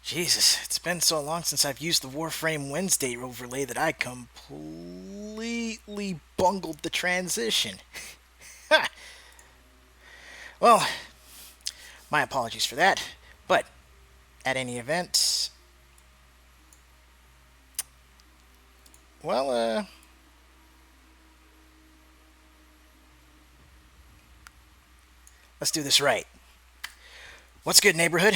Jesus, it's been so long since I've used the Warframe Wednesday overlay that I completely bungled the transition. Ha! Well, my apologies for that. But, at any event, well, let's do this right. What's good, neighborhood?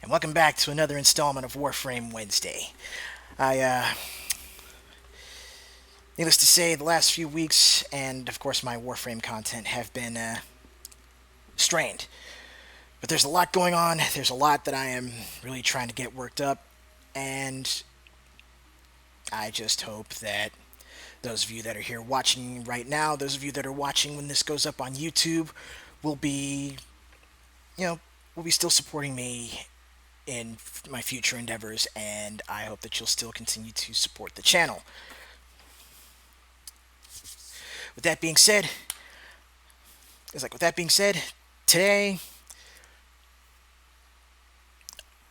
And welcome back to another installment of Warframe Wednesday. Needless to say, the last few weeks, and of course my Warframe content, have been, strained. But there's a lot going on. There's a lot that I am really trying to get worked up. And I just hope that those of you that are here watching right now, those of you that are watching when this goes up on YouTube, will be, will be still supporting me in my future endeavors. And I hope that you'll still continue to support the channel. With that being said, today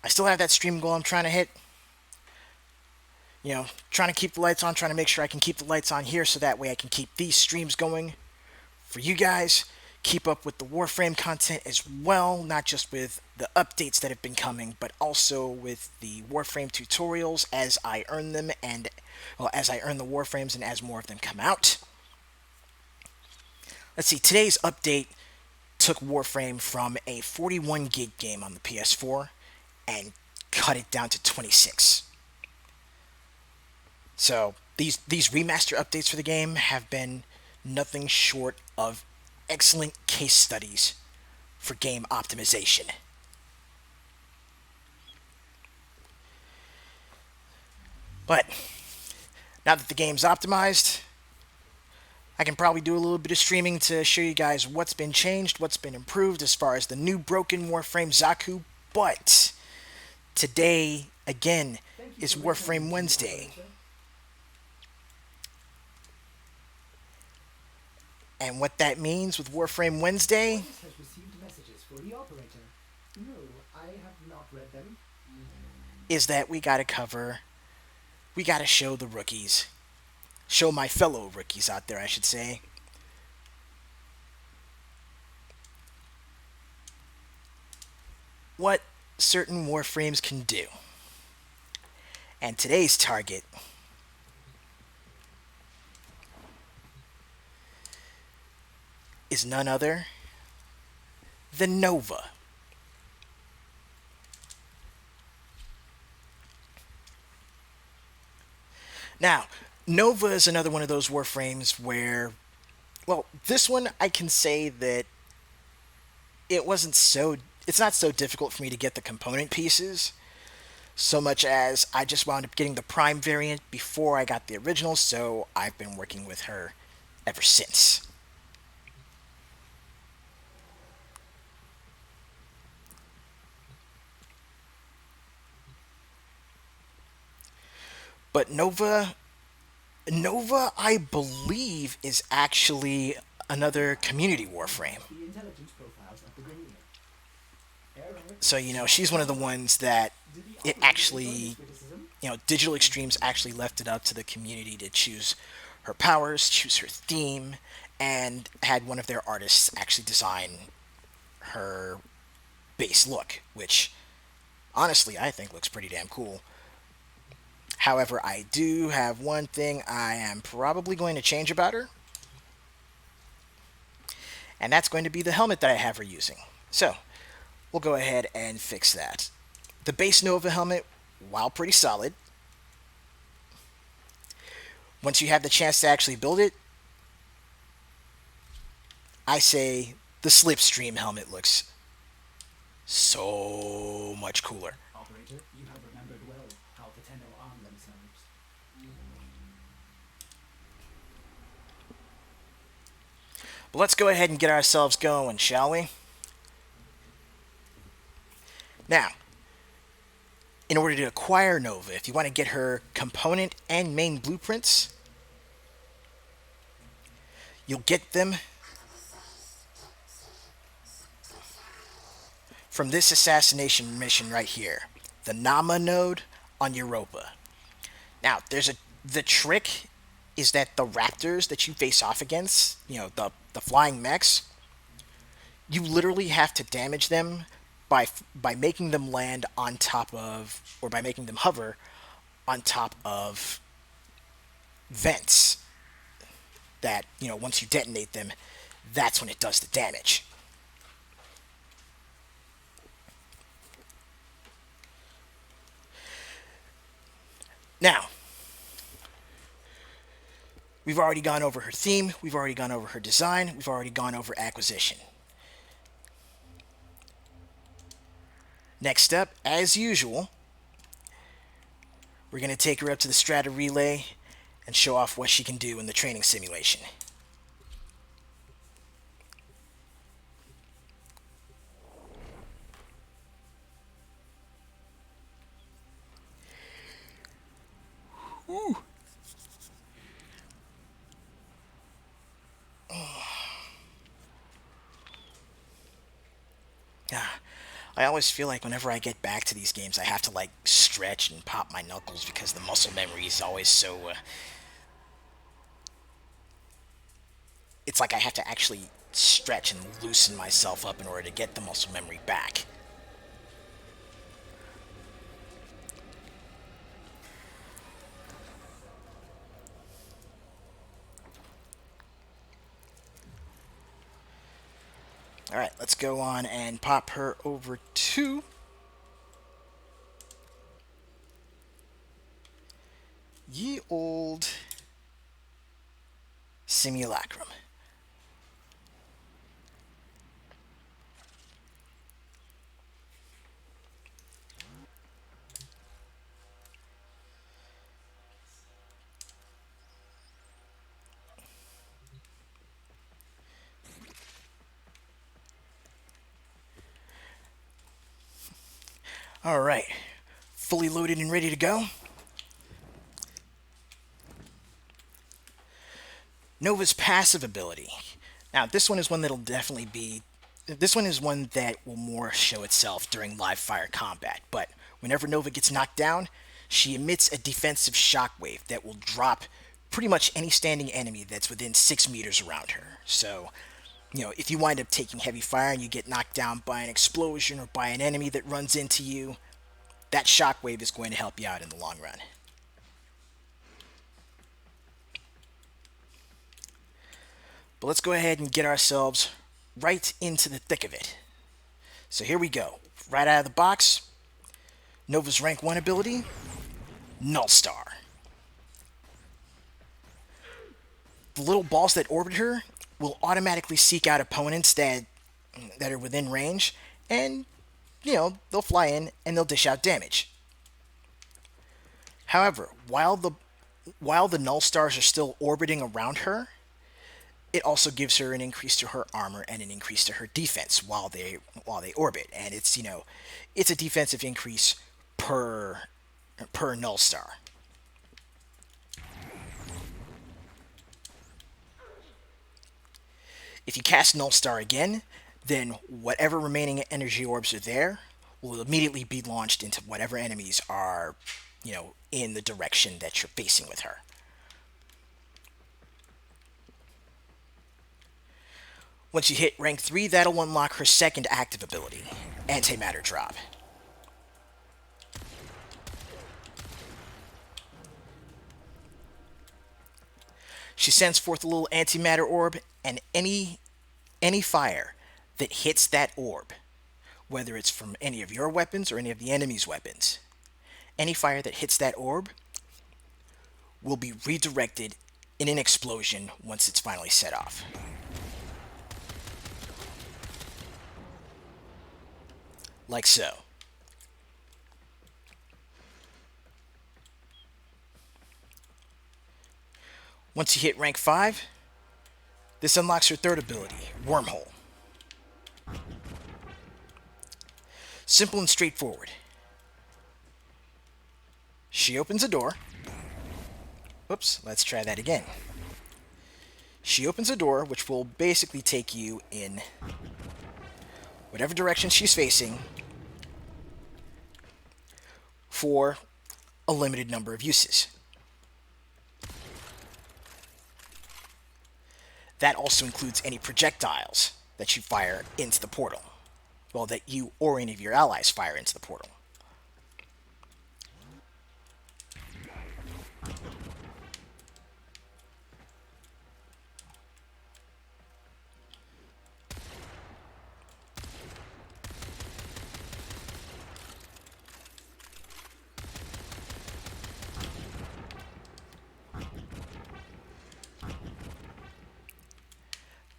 I still have that stream goal I'm trying to hit. Trying to keep the lights on, trying to make sure I can keep the lights on here so that way I can keep these streams going for you guys. Keep up with the Warframe content as well, not just with the updates that have been coming, but also with the Warframe tutorials as I earn them as I earn the Warframes and as more of them come out. Let's see, today's update took Warframe from a 41 gig game on the PS4 and cut it down to 26. So these remaster updates for the game have been nothing short of excellent case studies for game optimization. But now that the game's optimized, I can probably do a little bit of streaming to show you guys what's been changed, what's been improved as far as the new broken Warframe Zaku. But today, again, is Warframe Wednesday. And what that means with Warframe Wednesday has received messages for the operator. No, I have not read them. Is that we gotta show the rookies, show my fellow rookies out there, I should say, what certain Warframes can do. And today's target is none other than Nova. Now, Nova is another one of those Warframes where, well, this one I can say that it's not so difficult for me to get the component pieces, so much as I just wound up getting the Prime variant before I got the original, so I've been working with her ever since. But Nova, I believe, is actually another community Warframe. So, she's one of the ones that it actually, Digital Extremes actually left it up to the community to choose her powers, choose her theme, and had one of their artists actually design her base look, which, honestly, I think looks pretty damn cool. However, I do have one thing I am probably going to change about her, and that's going to be the helmet that I have her using. So, we'll go ahead and fix that. The base Nova helmet, while pretty solid, once you have the chance to actually build it, I say the Slipstream helmet looks so much cooler. Operator, you have remembered well how the Tenno arm themselves. But let's go ahead and get ourselves going, shall we? Now, in order to acquire Nova, if you want to get her component and main blueprints, you'll get them from this assassination mission right here, the Nama node on Europa. Now, the trick is that the raptors that you face off against, the flying mechs, you literally have to damage them by making them land on top of, or by making them hover on top of vents that, once you detonate them, that's when it does the damage. Now, we've already gone over her theme, we've already gone over her design, we've already gone over acquisition. Next up, as usual, we're going to take her up to the Strata Relay and show off what she can do in the training simulation. Ooh. Yeah. I always feel like whenever I get back to these games, I have to like stretch and pop my knuckles because the muscle memory is always so. It's like I have to actually stretch and loosen myself up in order to get the muscle memory back. Alright, let's go on and pop her over to ye old simulacrum. Alright, fully loaded and ready to go. Nova's passive ability. Now, this one is one that'll definitely be... This one is one that will more show itself during live fire combat, but whenever Nova gets knocked down, she emits a defensive shockwave that will drop pretty much any standing enemy that's within 6 meters around her. So, if you wind up taking heavy fire and you get knocked down by an explosion or by an enemy that runs into you, that shockwave is going to help you out in the long run. But let's go ahead and get ourselves right into the thick of it. So here we go. Right out of the box, Nova's rank 1 ability, Null Star. The little balls that orbit her will automatically seek out opponents that are within range, and, they'll fly in and they'll dish out damage. However, while the Null Stars are still orbiting around her, it also gives her an increase to her armor and an increase to her defense while they orbit, and it's a defensive increase per Null Star. If you cast Null Star again, then whatever remaining energy orbs are there will immediately be launched into whatever enemies are, in the direction that you're facing with her. Once you hit rank 3, that'll unlock her second active ability, Antimatter Drop. She sends forth a little antimatter orb, and any fire that hits that orb, whether it's from any of your weapons or any of the enemy's weapons, any fire that hits that orb will be redirected in an explosion once it's finally set off. Like so. Once you hit rank 5, this unlocks her third ability, Wormhole. Simple and straightforward. She opens a door. Oops, let's try that again. She opens a door which will basically take you in whatever direction she's facing for a limited number of uses. That also includes any projectiles that you fire into the portal. Well, that you or any of your allies fire into the portal.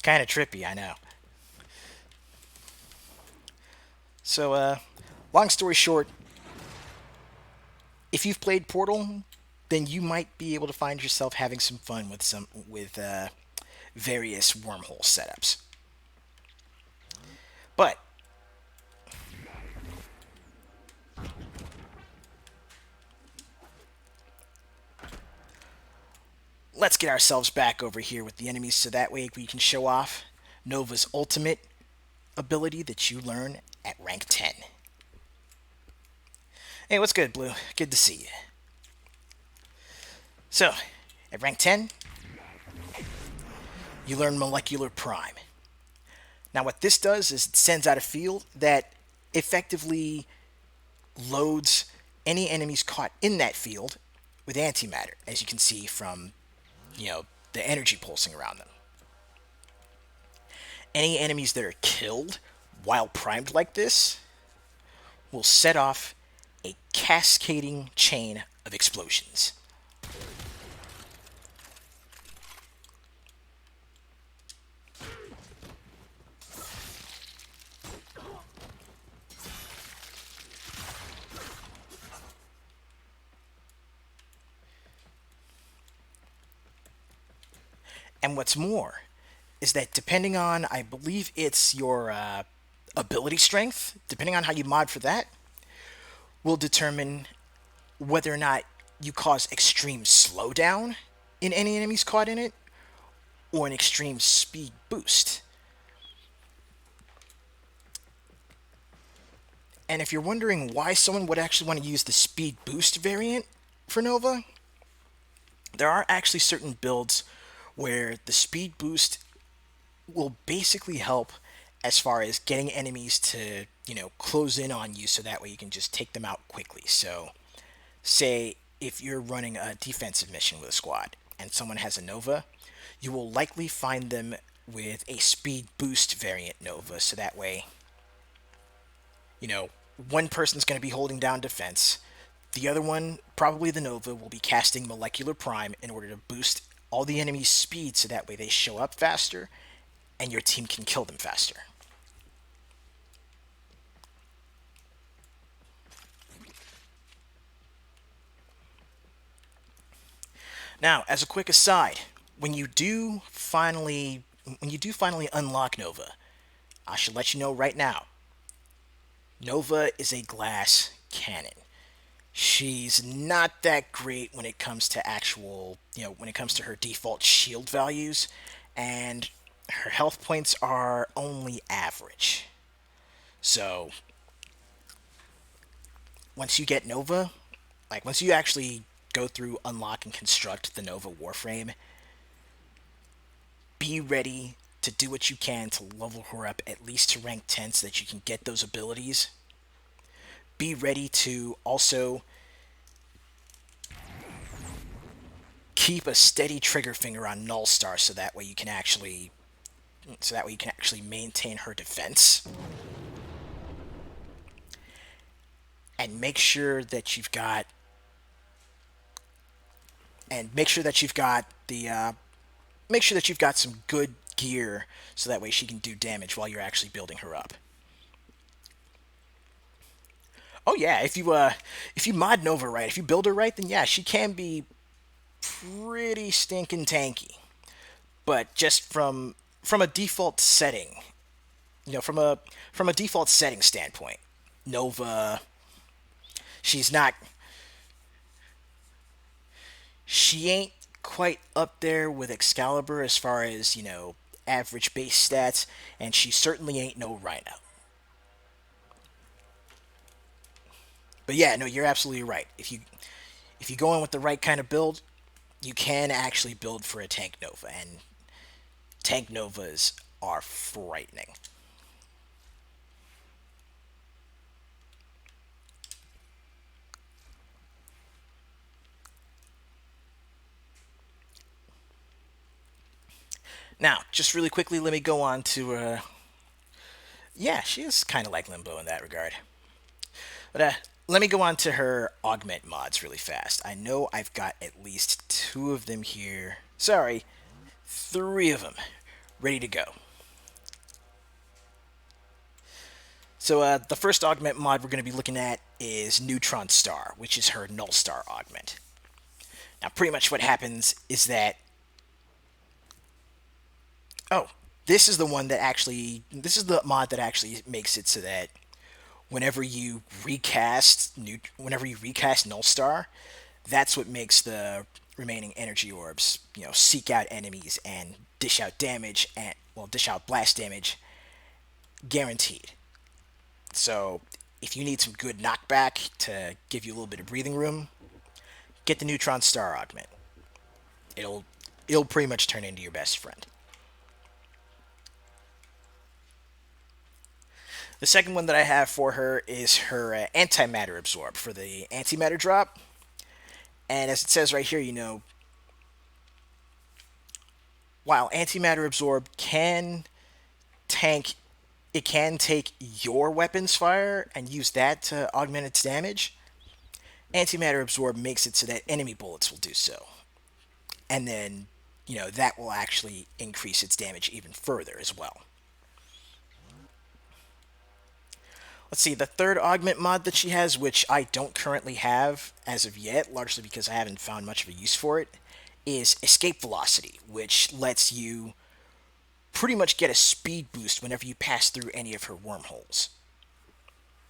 Kind of trippy, I know. So, long story short, if you've played Portal, then you might be able to find yourself having some fun with various wormhole setups. But let's get ourselves back over here with the enemies so that way we can show off Nova's ultimate ability that you learn at rank 10. Hey, what's good, Blue? Good to see you. So, at rank 10, you learn Molecular Prime. Now, what this does is it sends out a field that effectively loads any enemies caught in that field with antimatter, as you can see from, the energy pulsing around them. Any enemies that are killed while primed like this will set off a cascading chain of explosions. And what's more is that depending on, I believe it's your ability strength, depending on how you mod for that, will determine whether or not you cause extreme slowdown in any enemies caught in it, or an extreme speed boost. And if you're wondering why someone would actually want to use the speed boost variant for Nova, there are actually certain builds where the speed boost will basically help as far as getting enemies to, close in on you so that way you can just take them out quickly. So, say if you're running a defensive mission with a squad and someone has a Nova, you will likely find them with a speed boost variant Nova, so that way, one person's going to be holding down defense. The other one, probably the Nova, will be casting Molecular Prime in order to boost all the enemy's speed so that way they show up faster and your team can kill them faster. Now, as a quick aside, when you do finally unlock Nova, I should let you know right now, Nova is a glass cannon. She's not that great when it comes to when it comes to her default shield values, and her health points are only average. So, once you get Nova, once you actually go through, unlock, and construct the Nova Warframe, be ready to do what you can to level her up at least to rank 10 so that you can get those abilities. Be ready to also keep a steady trigger finger on Null Star so that way you can actually maintain her defense. And make sure that you've got some good gear so that way she can do damage while you're actually building her up. Oh yeah, if you mod Nova right, if you build her right, then yeah, she can be pretty stinking tanky. But just from a default setting, from a default setting standpoint, Nova, she's not, she ain't quite up there with Excalibur as far as, average base stats, and she certainly ain't no Rhino. But yeah, no, you're absolutely right. If you go in with the right kind of build, you can actually build for a tank Nova, and tank Novas are frightening. Now, just really quickly, let me go on to. Yeah, she is kind of like Limbo in that regard. But let me go on to her augment mods really fast. I know I've got at least two of them here. Sorry, three of them ready to go. So the first augment mod we're going to be looking at is Neutron Star, which is her Null Star augment. Now, pretty much what happens is that oh, this is the mod that actually makes it so that whenever you recast Null Star, that's what makes the remaining energy orbs, seek out enemies and dish out damage and dish out blast damage guaranteed. So if you need some good knockback to give you a little bit of breathing room, get the Neutron Star augment. It'll it'll pretty much turn into your best friend. The second one that I have for her is her antimatter absorb for the antimatter drop. And as it says right here, while antimatter absorb tank, it can take your weapon's fire and use that to augment its damage. Antimatter absorb makes it so that enemy bullets will do so, and then that will actually increase its damage even further as well. Let's see, the third augment mod that she has, which I don't currently have as of yet, largely because I haven't found much of a use for it, is Escape Velocity, which lets you pretty much get a speed boost whenever you pass through any of her wormholes.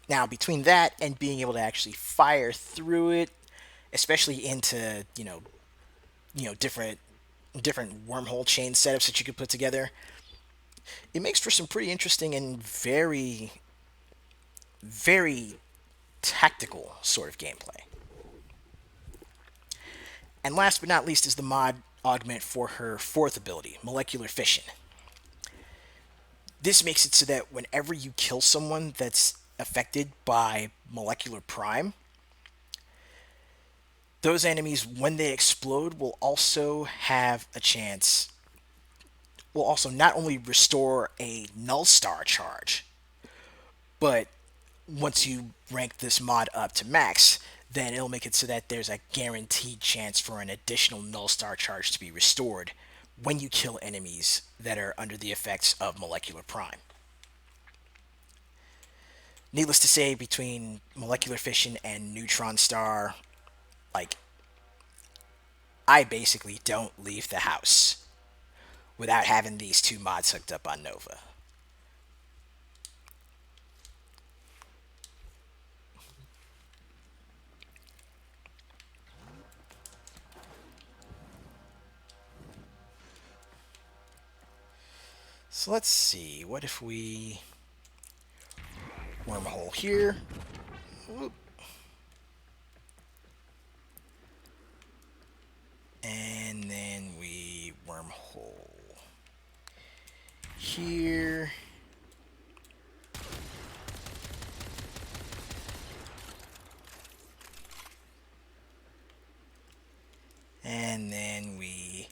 Now, between that and being able to actually fire through it, especially into, different wormhole chain setups that you could put together, it makes for some pretty interesting and very, very tactical sort of gameplay. And last but not least is the mod augment for her fourth ability, Molecular Fission. This makes it so that whenever you kill someone that's affected by Molecular Prime, those enemies, when they explode, will also not only restore a Null Star charge, but once you rank this mod up to max, then it'll make it so that there's a guaranteed chance for an additional Null Star charge to be restored when you kill enemies that are under the effects of Molecular Prime. Needless to say, between Molecular Fission and Neutron Star, like, I basically don't leave the house without having these two mods hooked up on Nova. So let's see, what if we wormhole here? Whoop. And then we wormhole here. And then we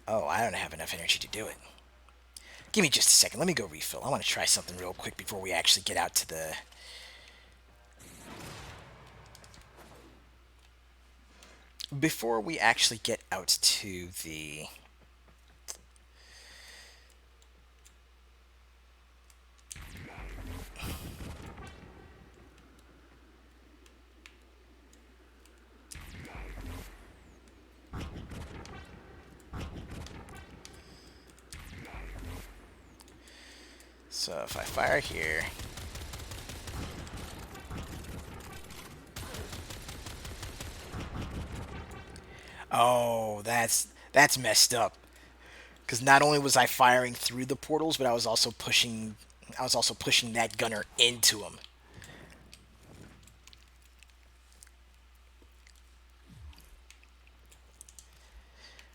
oh, I don't have enough energy to do it. Give me just a second. Let me go refill. I want to try something real quick before we actually get out to the... Before we actually get out to the... So if I fire here... Oh, that's messed up. because not only was I firing through the portals, but I was also pushing that gunner into him.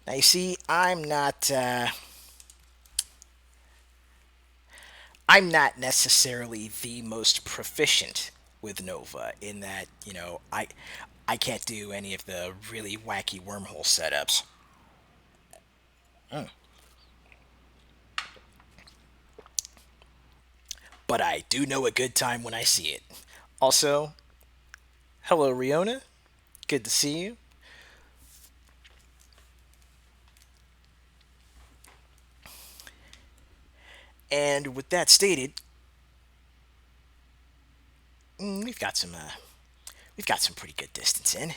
Now you see, I'm not necessarily the most proficient with Nova in that, I can't do any of the really wacky wormhole setups. But I do know a good time when I see it. Also, hello Riona, good to see you. And with that stated, we've got some pretty good distance in.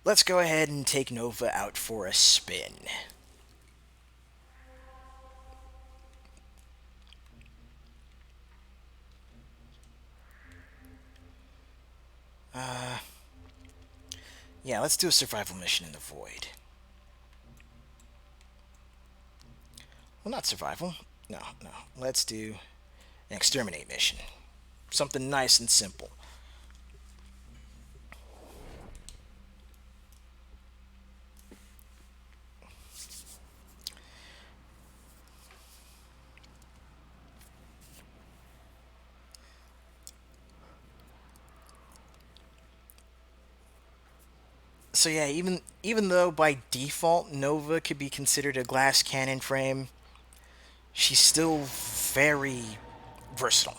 Let's go ahead and take Nova out for a spin. Yeah, let's do a survival mission in the void. Well, not survival. No, no. Let's do an exterminate mission. Something nice and simple. So yeah, even though by default Nova could be considered a glass cannon frame, she's still very versatile.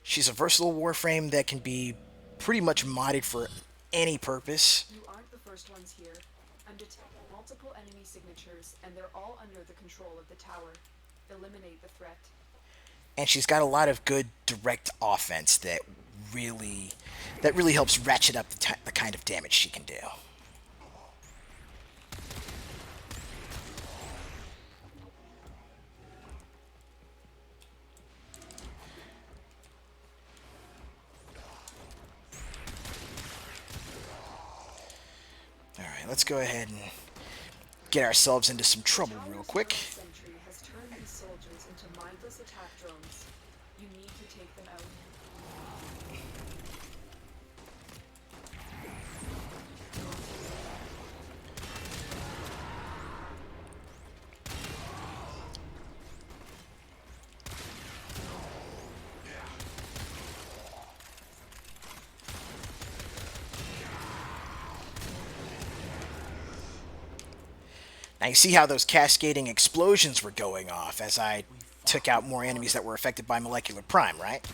She's a versatile warframe that can be pretty much modded for any purpose, You aren't the first ones here. I'm detecting multiple enemy signatures, and they're all under the control of the tower. Eliminate the threat. and she's got a lot of good direct offense really that really helps ratchet up the kind of damage she can do. All right, let's go ahead and get ourselves into some trouble real Tower's quick. first sentry has turned these soldiers into mindless attack drones. You need to take them out. Now you see how those cascading explosions were going off as I took out more enemies that were affected by molecular prime, right?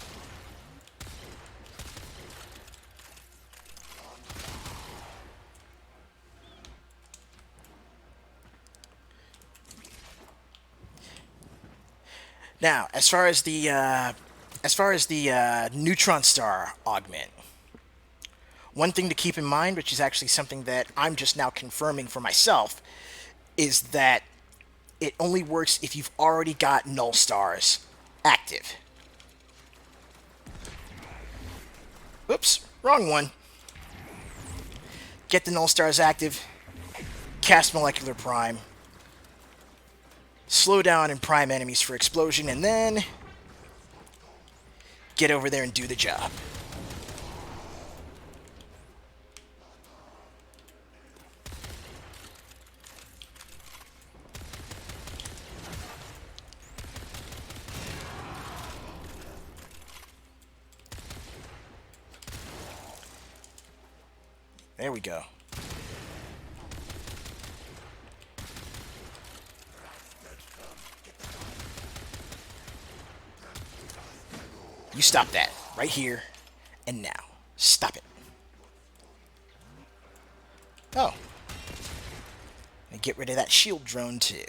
Now, as far as the neutron star augment, one thing to keep in mind, which is actually something that I'm just now confirming for myself, is that it only works if you've already got null stars active. Oops, wrong one. Get the null stars active, cast molecular prime, slow down and prime enemies for explosion, and then get over there and do the job. There we go. You stop that right here and now. Stop it. Oh. And get rid of that shield drone too.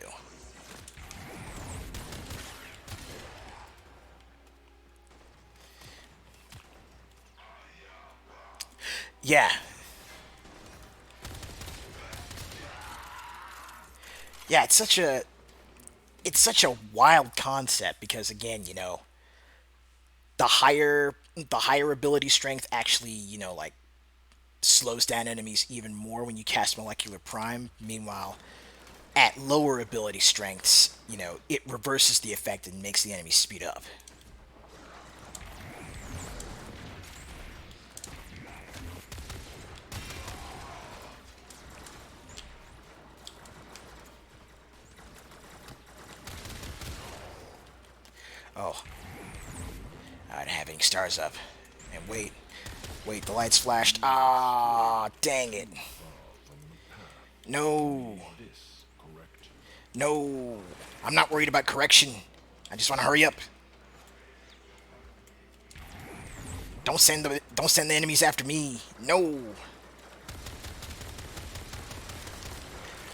Yeah. Yeah, it's such a wild concept because again, the higher ability strength actually, like slows down enemies even more when you cast molecular prime. Meanwhile, at lower ability strengths, it reverses the effect and makes the enemy speed up. Oh. I don't have any stars up. And wait, the lights flashed. Ah, dang it. No. No. I'm not worried about correction. I just want to hurry up. Don't send the enemies after me. No.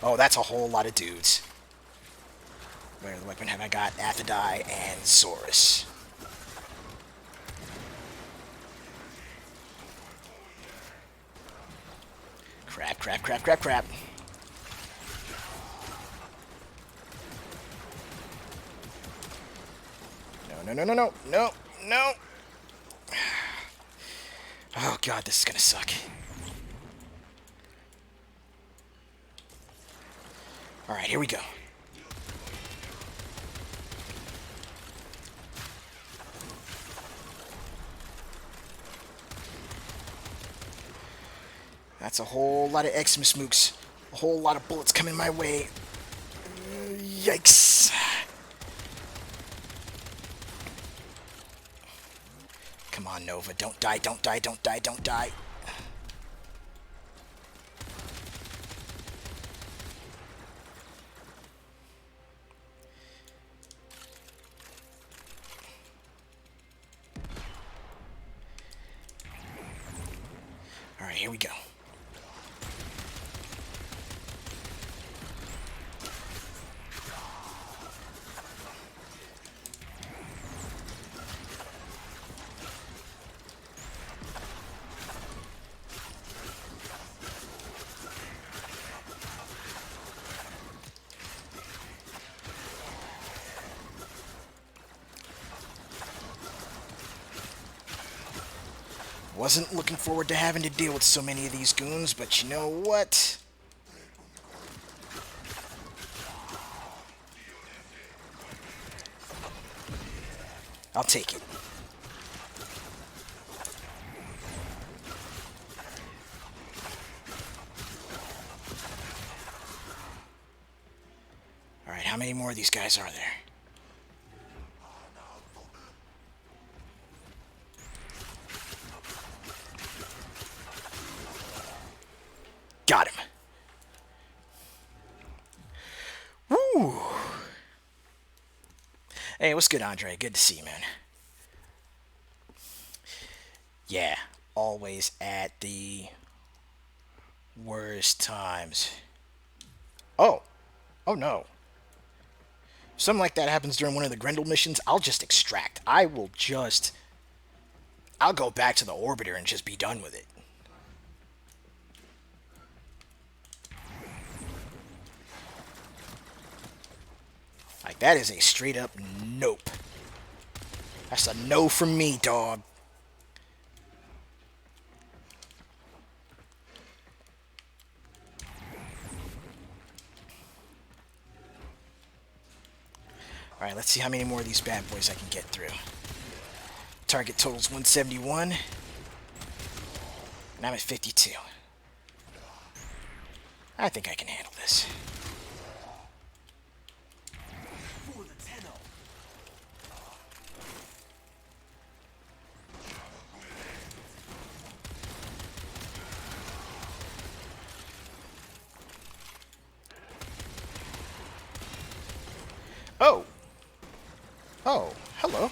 Oh, that's a whole lot of dudes. Where the weapon have I got? Aphrodite and Zorus. Crap. No. Oh god, this is gonna suck. Alright, here we go. That's a whole lot of Xmas mooks. A whole lot of bullets coming my way. Yikes. Come on, Nova. Don't die. Alright, here we go. Wasn't looking forward to having to deal with so many of these goons, but you know what? I'll take it. Alright, how many more of these guys are there? Got him. Woo! Hey, what's good, Andre? Good to see you, man. Yeah, always at the worst times. Oh no. Something like that happens during one of the Grendel missions, I'll just extract. I'll go back to the orbiter and just be done with it. Like, that is a straight up nope. That's a no from me, dog. Alright, let's see how many more of these bad boys I can get through. Target totals 171. And I'm at 52. I think I can handle this. Oh, hello.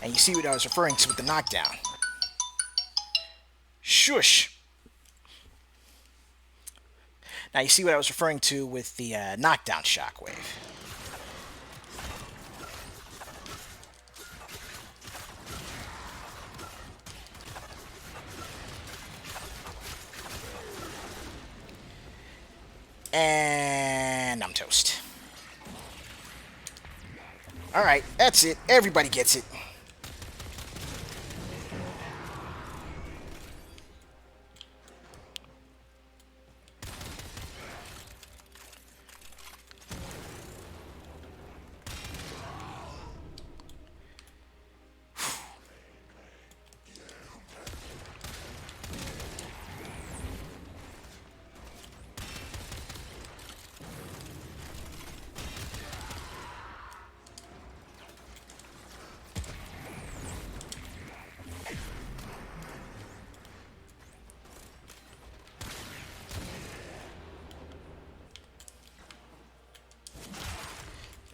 And you see what I was referring to with the knockdown. Shush. Now you see what I was referring to with the knockdown shockwave. And I'm toast. Alright, that's it. Everybody gets it.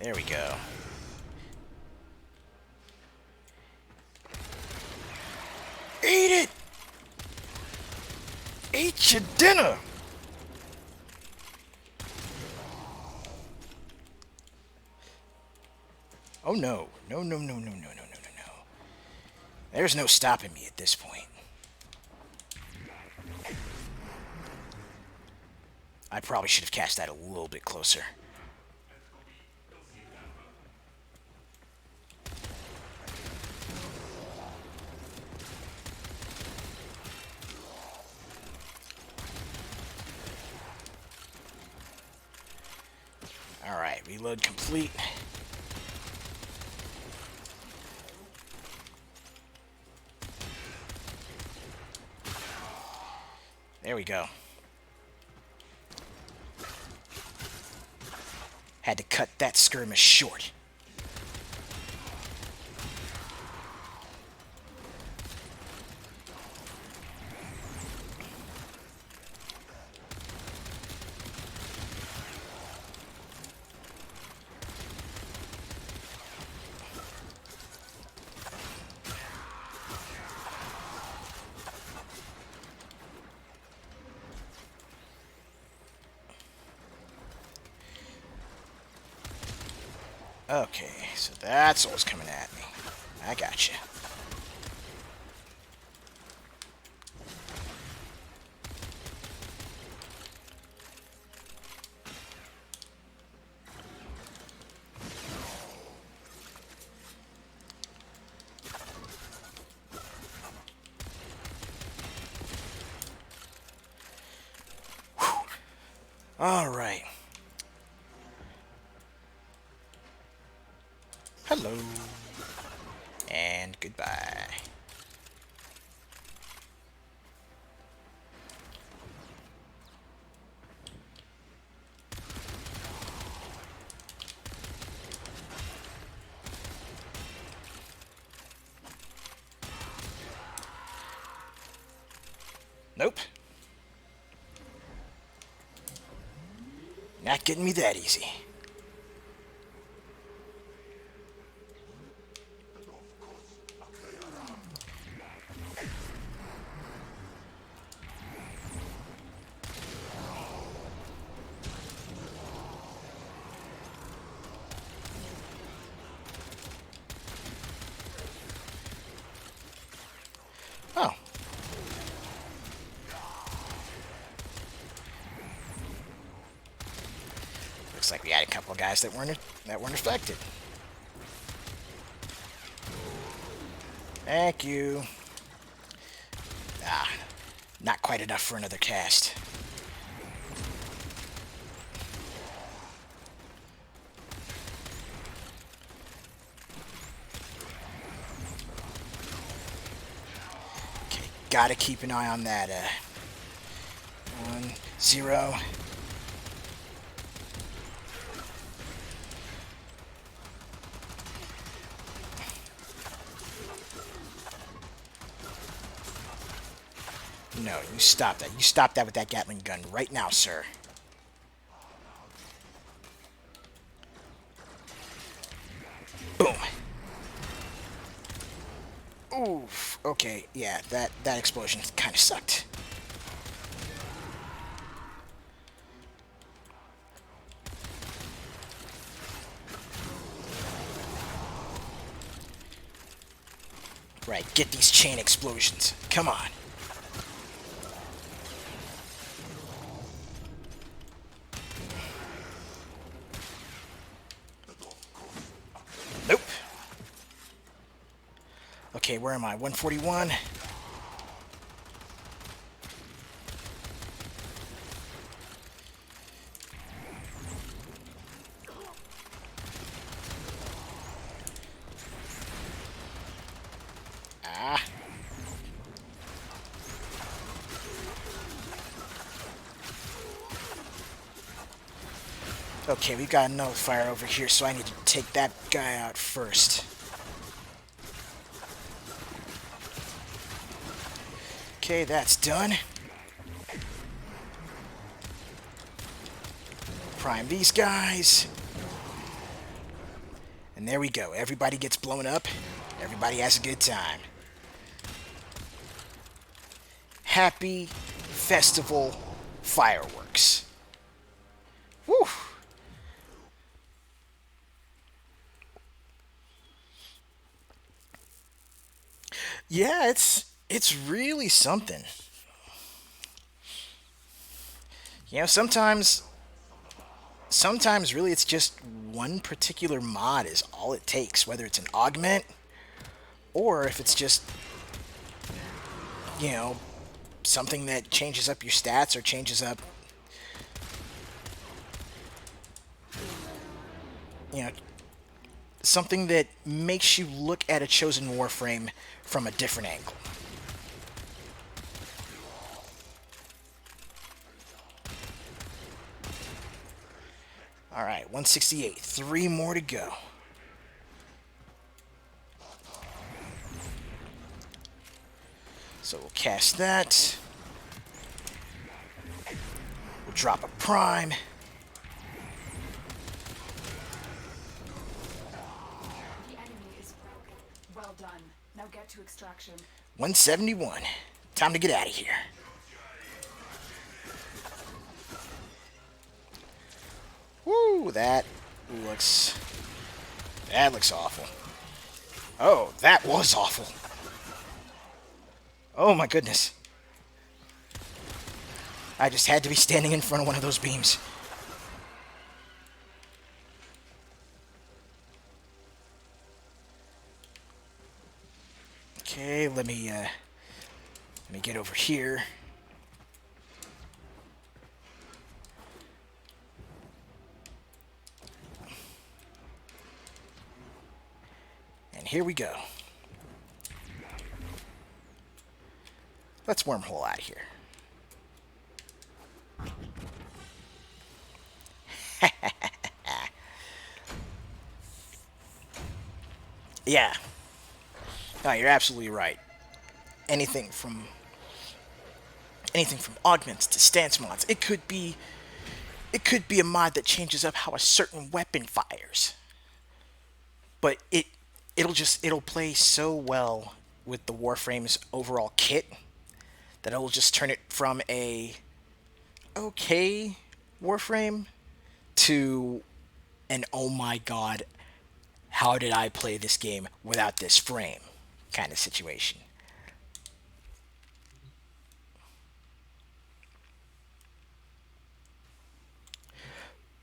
There we go. Eat it! Eat your dinner! Oh no. No, no, no, no, no, no, no, no, no. There's no stopping me at this point. I probably should have cast that a little bit closer. Alright, reload complete. There we go. Had to cut that skirmish short. Okay, so that's what's coming at me. I gotcha. Alright. Hello. And goodbye. Nope. Not getting me that easy. Oh. Looks like we had a couple of guys that weren't affected. Thank you. Ah, not quite enough for another cast. Okay, gotta keep an eye on that. 1, 0. No, you stop that. You stop that with that Gatling gun right now, sir. Boom. Oof. Okay, yeah, that explosion kind of sucked. Right, get these chain explosions. Come on. Nope. Okay, where am I? 141. Ah. Okay, we've got a nullifier over here, so I need to take that guy out first. Okay, that's done. Prime these guys. And there we go. Everybody gets blown up. Everybody has a good time. Happy festival fireworks. Woo! Yeah, it's really something. Sometimes really it's just one particular mod is all it takes, whether it's an augment or if it's just, you know, something that changes up your stats or changes up, you know, something that makes you look at a chosen Warframe from a different angle. All right, 168. 3 more to go. So we'll cast that. We'll drop a prime. The enemy is broken. Well done. Now get to extraction. 171. Time to get out of here. Woo, looks that looks awful. Oh, that was awful. Oh my goodness. I just had to be standing in front of one of those beams. Okay, let me get over here. And here we go. Let's wormhole out of here. Yeah. No, you're absolutely right. Anything from augments to stance mods. It could be a mod that changes up how a certain weapon fires. But it'll play so well with the Warframe's overall kit that it'll just turn it from a okay Warframe to an oh my god, how did I play this game without this frame kind of situation.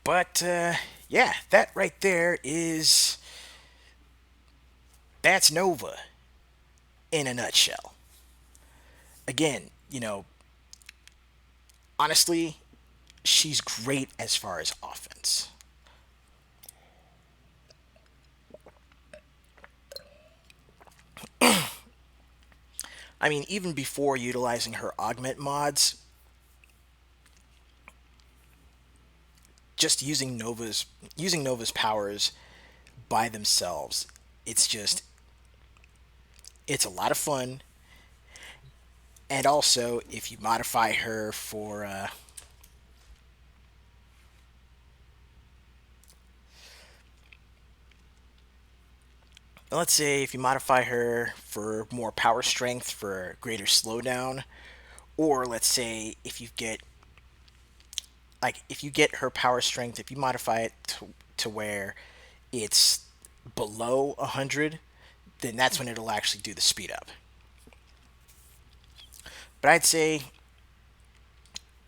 But yeah, that right there that's Nova in a nutshell. Again, honestly, she's great as far as offense. I mean, even before utilizing her augment mods, just using Nova's powers by themselves, it's a lot of fun. And also, if you modify her for let's say if you modify her for more power strength for greater slowdown, or let's say if you get her power strength, if you modify it to where it's below 100, then that's when it'll actually do the speed up. But I'd say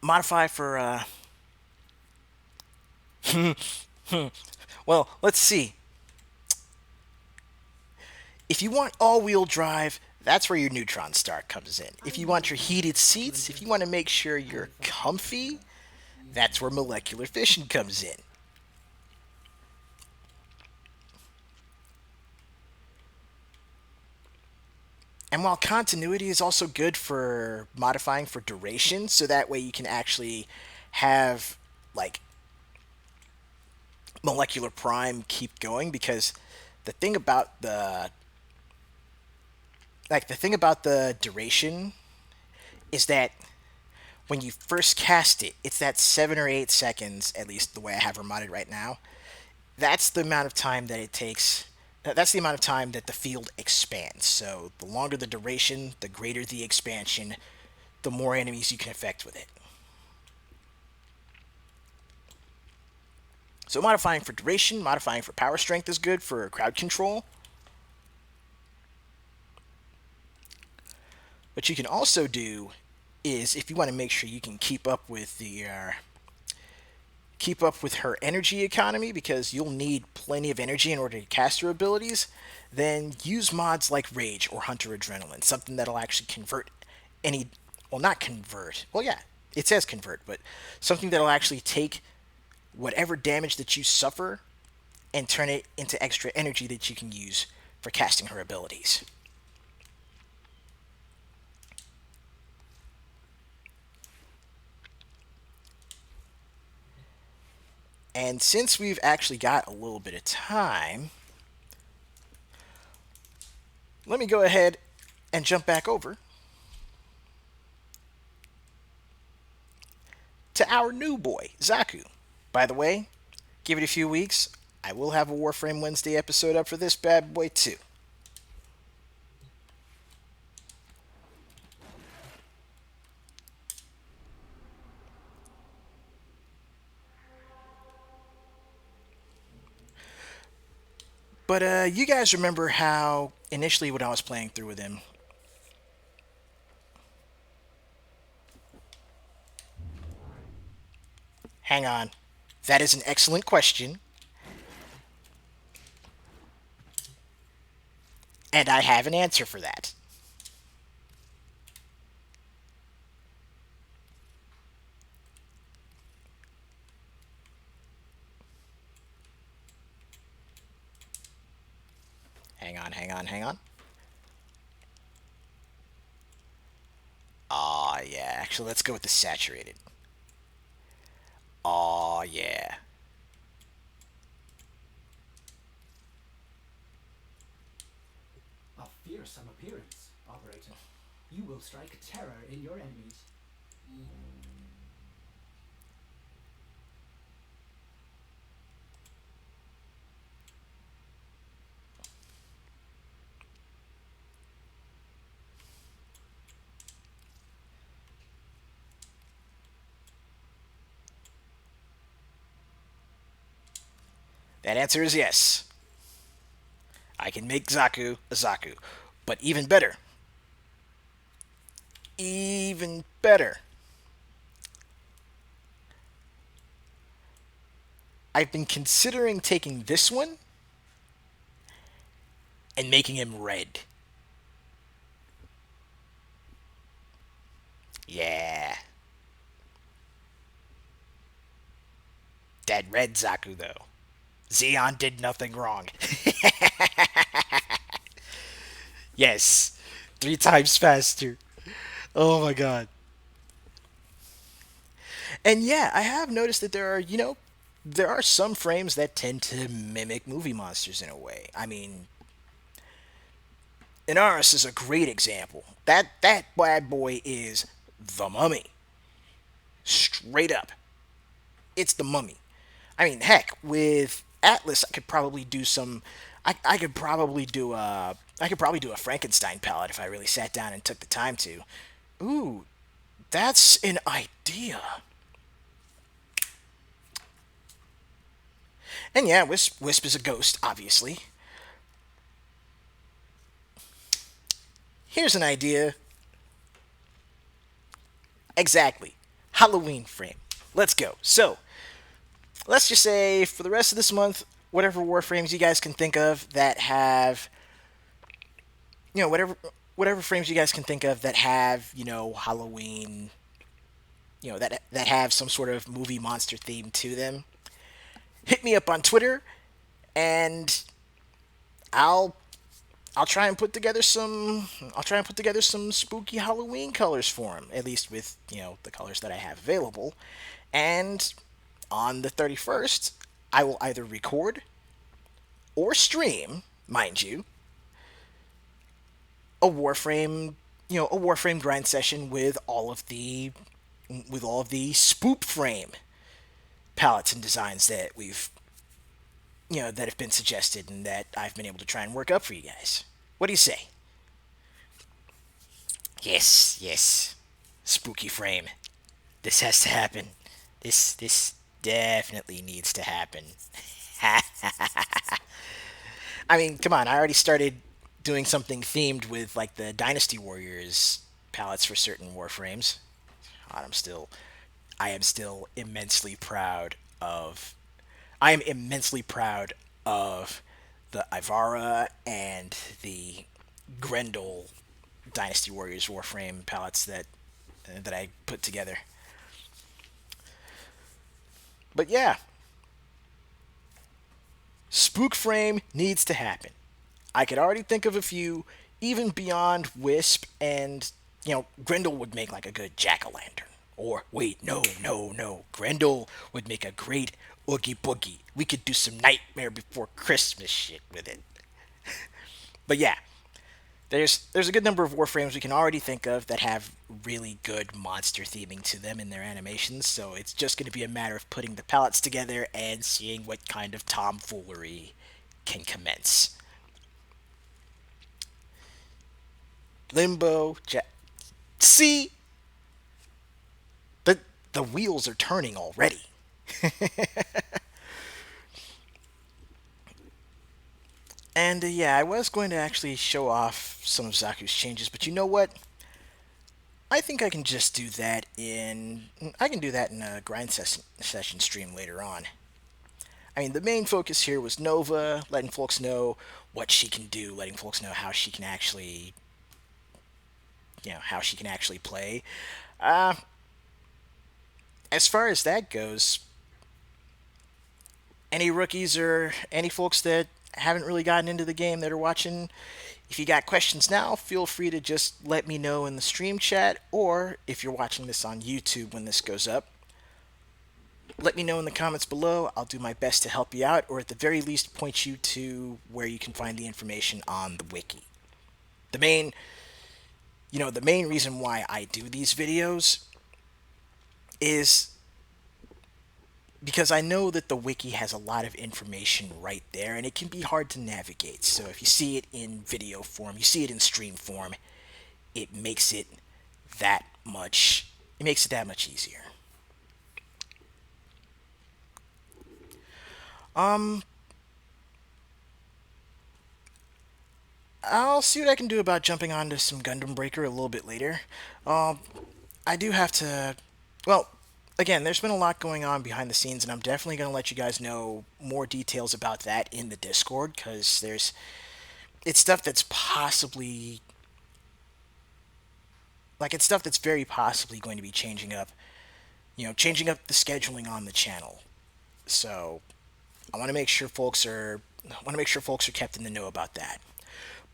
modify for well, let's see. If you want all-wheel drive, that's where your neutron star comes in. If you want your heated seats, if you want to make sure you're comfy, that's where molecular fission comes in. And while continuity is also good for modifying for duration, so that way you can actually have like molecular prime keep going, because the thing about the duration is that when you first cast it, it's that 7 or 8 seconds, at least the way I have her modded right now, that's the amount of time that it takes. That's the amount of time that the field expands. So the longer the duration, the greater the expansion, the more enemies you can affect with it. So modifying for duration, modifying for power strength is good for crowd control. What you can also do is if you want to make sure you can keep up with her energy economy because you'll need plenty of energy in order to cast her abilities, then use mods like Rage or Hunter Adrenaline, something that'll actually convert any, well, not convert, well, yeah, it says convert, but something that'll actually take whatever damage that you suffer and turn it into extra energy that you can use for casting her abilities. And since we've actually got a little bit of time, let me go ahead and jump back over to our new boy, Zaku. By the way, give it a few weeks. I will have a Warframe Wednesday episode up for this bad boy too. But you guys remember how initially when I was playing through with him, hang on, that is an excellent question, and I have an answer for that. Hang on, hang on, hang on. Aw, yeah. Actually, let's go with the saturated. Aw, yeah. A fearsome appearance, Operator. You will strike terror in your enemies. That answer is yes. I can make Zaku a Zaku. But even better, I've been considering taking this one and making him red. Yeah. That red Zaku, though. Zeon did nothing wrong. Yes. 3 times faster. Oh my god. And yeah, I have noticed that there are some frames that tend to mimic movie monsters in a way. I mean, Inaris is a great example. That bad boy is the mummy. Straight up. It's the mummy. I mean, heck, with Atlas, I could probably do some. I could probably do a. I could probably do a Frankenstein palette if I really sat down and took the time to. Ooh, that's an idea. And yeah, Wisp is a ghost, obviously. Here's an idea. Exactly. Halloween frame. Let's go. So, let's just say for the rest of this month, whatever Warframes you guys can think of that have, whatever frames you guys can think of that have, Halloween, that have some sort of movie monster theme to them, hit me up on Twitter, and I'll I'll try and put together some. I'll try and put together some spooky Halloween colors for them, at least with the colors that I have available. And on the 31st, I will either record or stream, mind you, a Warframe, a Warframe grind session with all of the spoop frame palettes and designs that we've that have been suggested and that I've been able to try and work up for you guys. What do you say? Yes, yes. Spooky frame. This has to happen. This definitely needs to happen. I mean, come on, I already started doing something themed with like the Dynasty Warriors palettes for certain warframes. God, I am still immensely proud of I am immensely proud of the Ivara and the Grendel Dynasty Warriors Warframe palettes that I put together. But yeah, Spook Frame needs to happen. I could already think of a few, even beyond Wisp, and Grendel would make like a good jack o' lantern. Or wait, no, no, no. Grendel would make a great Oogie Boogie. We could do some Nightmare Before Christmas shit with it. But yeah, there's a good number of warframes we can already think of that have really good monster theming to them in their animations. So it's just going to be a matter of putting the palettes together and seeing what kind of tomfoolery can commence. Limbo, see, the the wheels are turning already. And yeah, I was going to actually show off some of Zaku's changes, but you know what? I think I can just do that in I can do that in a session stream later on. I mean, the main focus here was Nova, letting folks know what she can do, letting folks know how she can actually play. Uh, as far as that goes, any rookies or any folks that haven't really gotten into the game that are watching, if you got questions now, feel free to just let me know in the stream chat, or if you're watching this on YouTube when this goes up, let me know in the comments below. I'll do my best to help you out, or at the very least point you to where you can find the information on the wiki. The main, the main reason why I do these videos is because I know that the wiki has a lot of information right there, and it can be hard to navigate. So if you see it in video form, you see it in stream form, it makes it that much easier. Um, I'll see what I can do about jumping onto some Gundam Breaker a little bit later. Um, I do have to. Well, again, there's been a lot going on behind the scenes, and I'm definitely going to let you guys know more details about that in the Discord because it's stuff that's possibly it's stuff that's very possibly going to be changing up. Changing up the scheduling on the channel. So I want to make sure folks are kept in the know about that.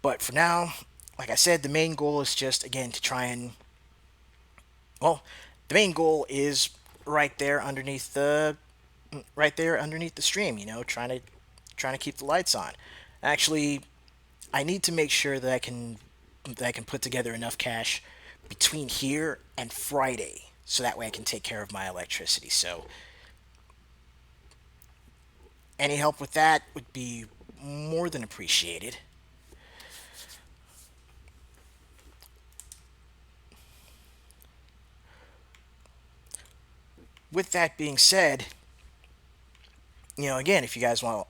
But for now, like I said, the main goal is just again to try and the main goal is right there underneath the stream, trying to keep the lights on. Actually, I need to make sure that I can put together enough cash between here and Friday so that way I can take care of my electricity. So any help with that would be more than appreciated. With that being said, again, if you guys want,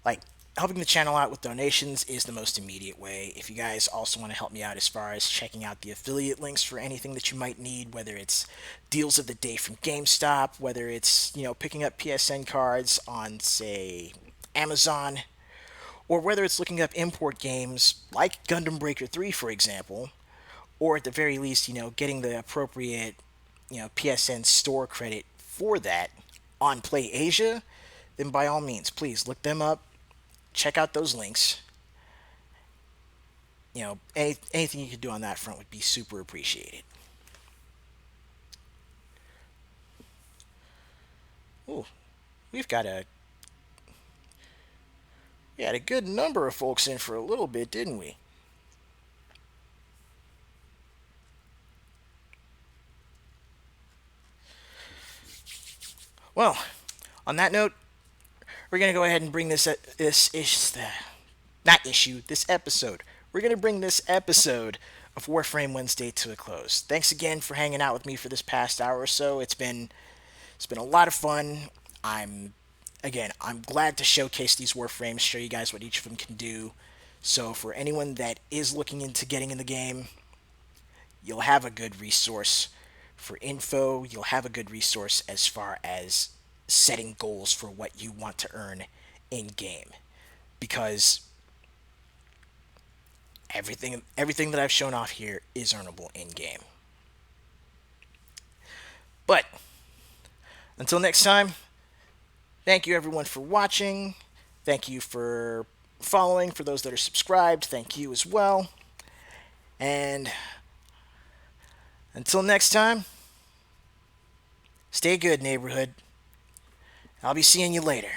like, helping the channel out with donations is the most immediate way. If you guys also want to help me out as far as checking out the affiliate links for anything that you might need, whether it's deals of the day from GameStop, whether it's, picking up PSN cards on, say, Amazon, or whether it's looking up import games like Gundam Breaker 3, for example, or at the very least, getting the appropriate, PSN store credit for that on Play Asia, then by all means, please look them up, check out those links. Anything you could do on that front would be super appreciated. Ooh, we've got a we had a good number of folks in for a little bit, didn't we? Well, on that note, we're gonna go ahead and bring not issue, this episode. We're gonna bring this episode of Warframe Wednesday to a close. Thanks again for hanging out with me for this past hour or so. It's been a lot of fun. I'm glad to showcase these Warframes, show you guys what each of them can do. So for anyone that is looking into getting in the game, you'll have a good resource for info. You'll have a good resource as far as setting goals for what you want to earn in game. Because everything that I've shown off here is earnable in game. But until next time, thank you everyone for watching. Thank you for following. For those that are subscribed, thank you as well. And until next time, stay good, neighborhood. I'll be seeing you later.